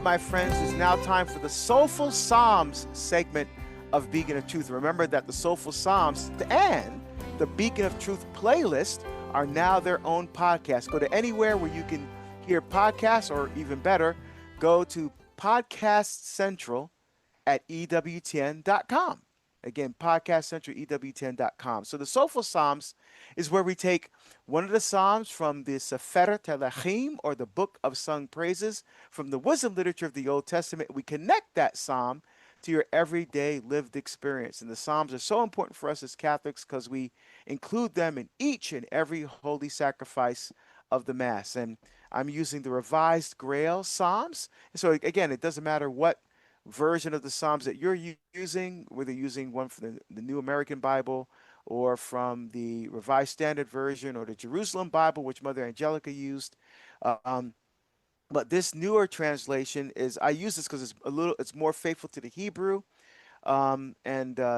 my friends, it's now time for the Soulful Psalms segment of Beacon of Truth. Remember that the Soulful Psalms and the Beacon of Truth playlist are now their own podcast. Go to anywhere where you can hear podcasts, or even better, go to Podcast Central at EWTN.com. Again, Podcast Central, EWTN.com. So the Soulful Psalms is where we take one of the Psalms from the Sefer Telachim, or the Book of Sung Praises, from the wisdom literature of the Old Testament. We connect that Psalm to your everyday lived experience. And the Psalms are so important for us as Catholics because we include them in each and every holy sacrifice of the Mass. And I'm using the Revised Grail Psalms. So again, it doesn't matter what version of the Psalms that you're using, whether you're using one from the New American Bible or from the Revised Standard Version or the Jerusalem Bible, which Mother Angelica used. Um, but this newer translation is, I use this because it's more faithful to the Hebrew. And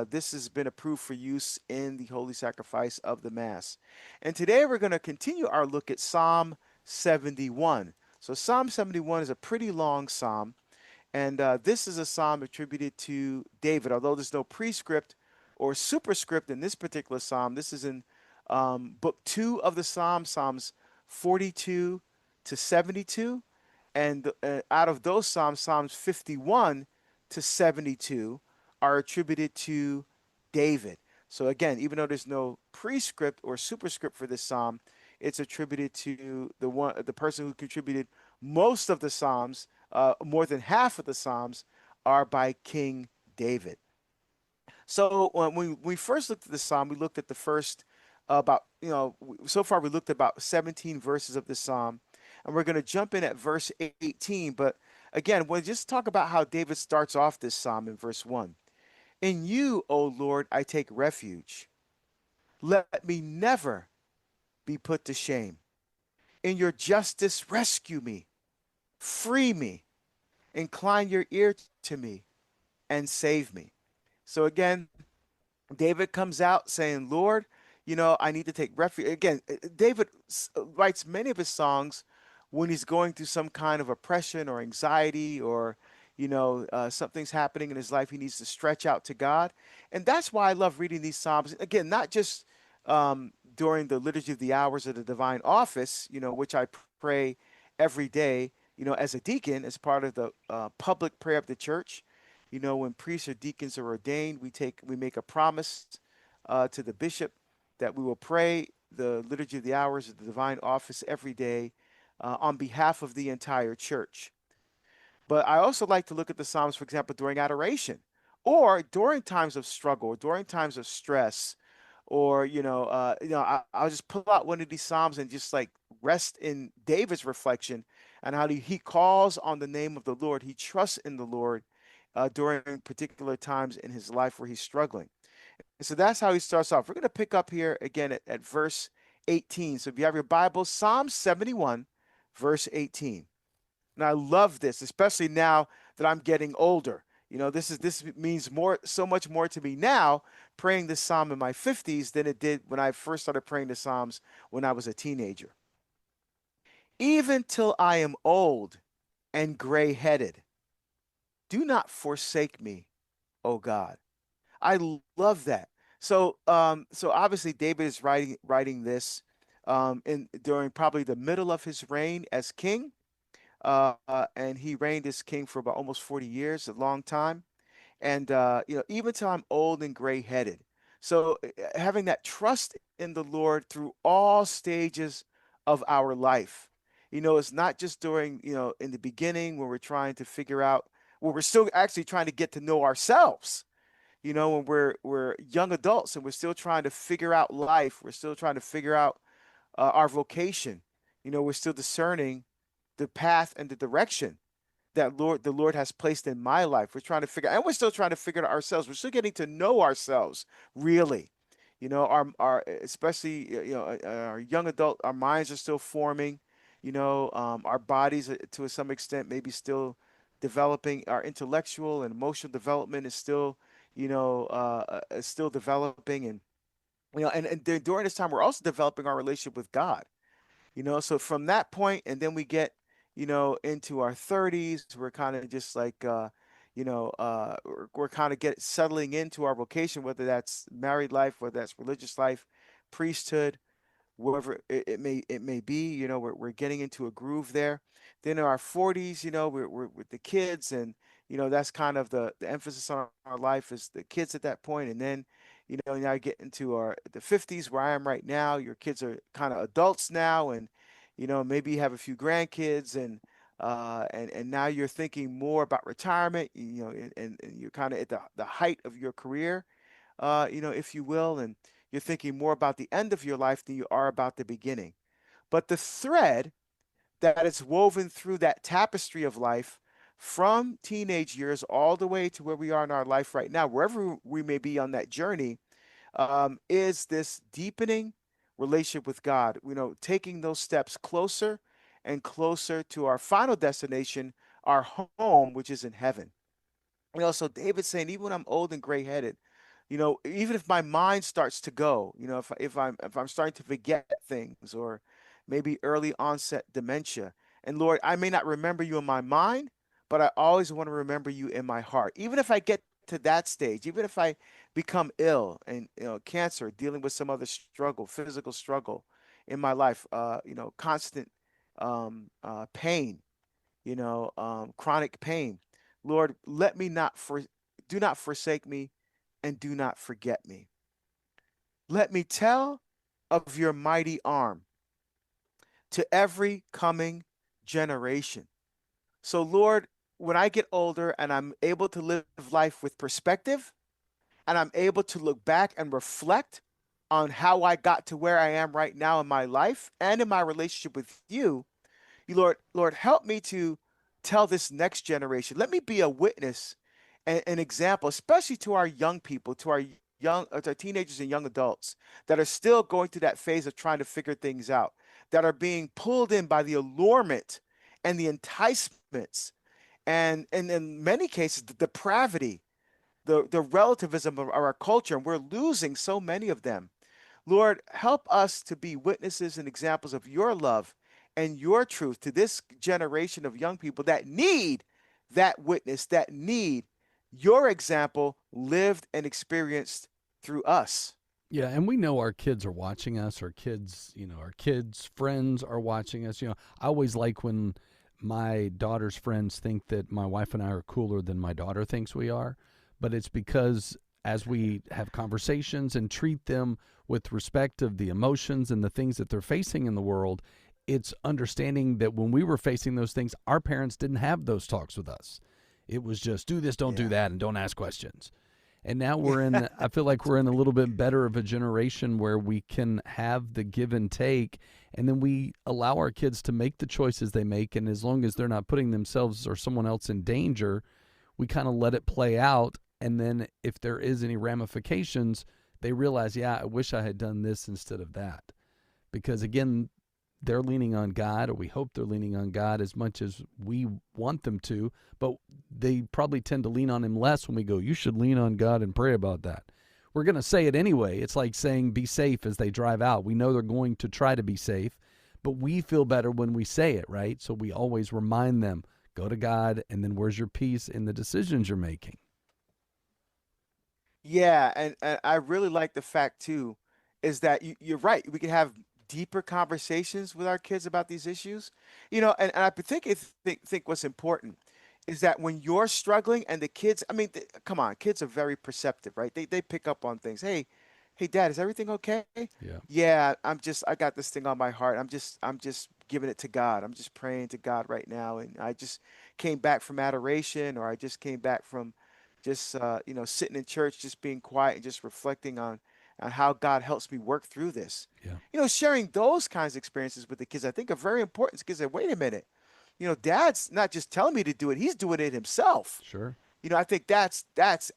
this has been approved for use in the Holy Sacrifice of the Mass. And today we're going to continue our look at Psalm 71. So Psalm 71 is a pretty long psalm. And this is a psalm attributed to David, although there's no prescript or superscript in this particular psalm. This is in book 2 of the psalm, Psalms 42 to 72. And out of those psalms, Psalms 51 to 72 are attributed to David. So again, even though there's no prescript or superscript for this psalm, it's attributed to the person who contributed most of the psalms. More than half of the psalms are by King David. So when we first looked at the psalm, we looked at the first so far we looked at about 17 verses of the psalm, and we're going to jump in at verse 18. But again, we'll just talk about how David starts off this psalm in verse 1. In you, O Lord, I take refuge. Let me never be put to shame. In your justice, rescue me. Free me. Incline your ear to me and save me. So again, David comes out saying, Lord, I need to take refuge. Again, David writes many of his songs when he's going through some kind of oppression or anxiety, or, something's happening in his life. He needs to stretch out to God. And that's why I love reading these Psalms. Again, not just during the Liturgy of the Hours of the Divine Office, which I pray every day, as a deacon, as part of the public prayer of the church. When priests or deacons are ordained, we make a promise to the bishop that we will pray the Liturgy of the Hours of the Divine Office every day on behalf of the entire church. But I also like to look at the Psalms, for example, during adoration, or during times of struggle, or during times of stress, or I'll just pull out one of these Psalms and just like rest in David's reflection and how he calls on the name of the Lord. He trusts in the Lord during particular times in his life where he's struggling. And so that's how he starts off. We're going to pick up here again at verse 18. So if you have your Bible, Psalm 71, verse 18. And I love this, especially now that I'm getting older. This means so much more to me now, praying this psalm in my 50s than it did when I first started praying the Psalms when I was a teenager. Even till I am old and gray-headed, do not forsake me, O God. I love that. So obviously David is writing this during probably the middle of his reign as king, and he reigned as king for about almost 40 years, a long time. And even till I'm old and gray-headed. So having that trust in the Lord through all stages of our life. It's not just during, in the beginning when we're trying to figure out, when we're still actually trying to get to know ourselves. When we're young adults and we're still trying to figure out life, we're still trying to figure out our vocation. We're still discerning the path and the direction that the Lord has placed in my life. We're trying to figure, and we're still trying to figure it out ourselves. We're still getting to know ourselves, really. Our especially our young adult, our minds are still forming. Our bodies, to some extent, maybe still developing. Our intellectual and emotional development is still, still developing, and during this time, we're also developing our relationship with God. So from that point, and then we get, into our 30s. We're kind of just like, we're kind of get settling into our vocation, whether that's married life, whether that's religious life, priesthood, wherever it may be. We're getting into a groove there. Then in our 40s, we're with the kids, and that's kind of the emphasis on our life is the kids at that point. And then now you get into our the 50s where I am right now. Your kids are kind of adults now, and maybe you have a few grandkids, and now you're thinking more about retirement. And you're kind of at the height of your career, if you will, and you're thinking more about the end of your life than you are about the beginning. But the thread that is woven through that tapestry of life from teenage years all the way to where we are in our life right now, wherever we may be on that journey, is this deepening relationship with God, taking those steps closer and closer to our final destination, our home, which is in heaven. So David's saying, even when I'm old and gray headed, even if my mind starts to go, if I'm starting to forget things, or maybe early onset dementia, and Lord, I may not remember you in my mind, but I always want to remember you in my heart. Even if I get to that stage, even if I become ill and cancer, dealing with some other struggle, physical struggle in my life, constant pain, chronic pain. Lord, do not forsake me and do not forget me. Let me tell of your mighty arm to every coming generation. So, Lord, when I get older and I'm able to live life with perspective, and I'm able to look back and reflect on how I got to where I am right now in my life and in my relationship with you, Lord, help me to tell this next generation. Let me be a witness and an example, especially to our young people, to our teenagers and young adults that are still going through that phase of trying to figure things out, that are being pulled in by the allurement and the enticements, and in many cases, the depravity, the relativism of our culture, and we're losing so many of them. Lord, help us to be witnesses and examples of your love and your truth to this generation of young people that need that witness, that need your example lived and experienced through us. Yeah, and we know our kids are watching us. Our kids' friends are watching us. I always like when my daughter's friends think that my wife and I are cooler than my daughter thinks we are. But it's because as we have conversations and treat them with respect of the emotions and the things that they're facing in the world, it's understanding that when we were facing those things, our parents didn't have those talks with us. It was just do this, don't do Yeah. that, and don't ask questions. And now I feel like we're in a little bit better of a generation where we can have the give and take, and then we allow our kids to make the choices they make. And as long as they're not putting themselves or someone else in danger, we kind of let it play out. And then if there is any ramifications, they realize, yeah, I wish I had done this instead of that. Because again, they're leaning on God, or we hope they're leaning on God as much as we want them to, but they probably tend to lean on him less when we go, you should lean on God and pray about that. We're going to say it anyway. It's like saying be safe as they drive out. We know they're going to try to be safe, but we feel better when we say it, right? So we always remind them, go to God, and then where's your peace in the decisions you're making? Yeah, and I really like the fact too, is that you're right. We can have deeper conversations with our kids about these issues, and I think what's important is that when you're struggling and the kids, I mean, come on, kids are very perceptive, right? They pick up on things. Hey, Dad, is everything okay? Yeah. Yeah, I got this thing on my heart. I'm just giving it to God. I'm just praying to God right now, and I just came back from adoration, or I just came back from just sitting in church, just being quiet and just reflecting on how God helps me work through this. Yeah. Sharing those kinds of experiences with the kids, I think, are very important because they wait a minute. Dad's not just telling me to do it; he's doing it himself. Sure. I think that's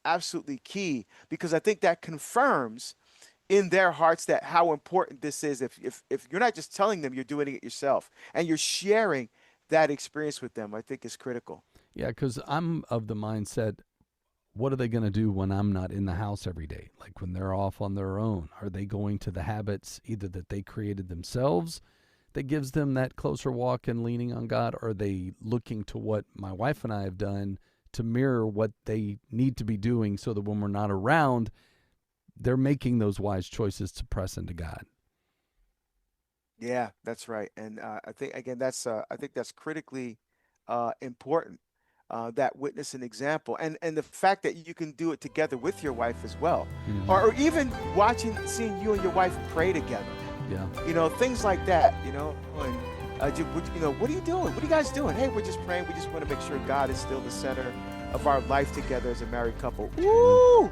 absolutely key because I think that confirms in their hearts that how important this is. If you're not just telling them, you're doing it yourself and you're sharing that experience with them, I think is critical. Yeah, because I'm of the mindset, what are they going to do when I'm not in the house every day? Like when they're off on their own? Are they going to the habits either that they created themselves, that gives them that closer walk and leaning on God? Or are they looking to what my wife and I have done to mirror what they need to be doing so that when we're not around, they're making those wise choices to press into God? Yeah, that's right. And I think again, I think that's critically important. That witness and example, and the fact that you can do it together with your wife as well, Mhm. or even seeing you and your wife pray together. Yeah. Things like that. And what are you doing? What are you guys doing? Hey, we're just praying. We just want to make sure God is still the center of our life together as a married couple. Woo!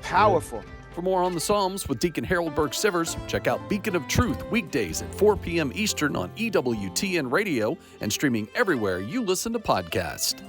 Powerful. For more on the Psalms with Deacon Harold Burke-Sivers, check out Beacon of Truth weekdays at 4 p.m. Eastern on EWTN Radio and streaming everywhere you listen to podcasts.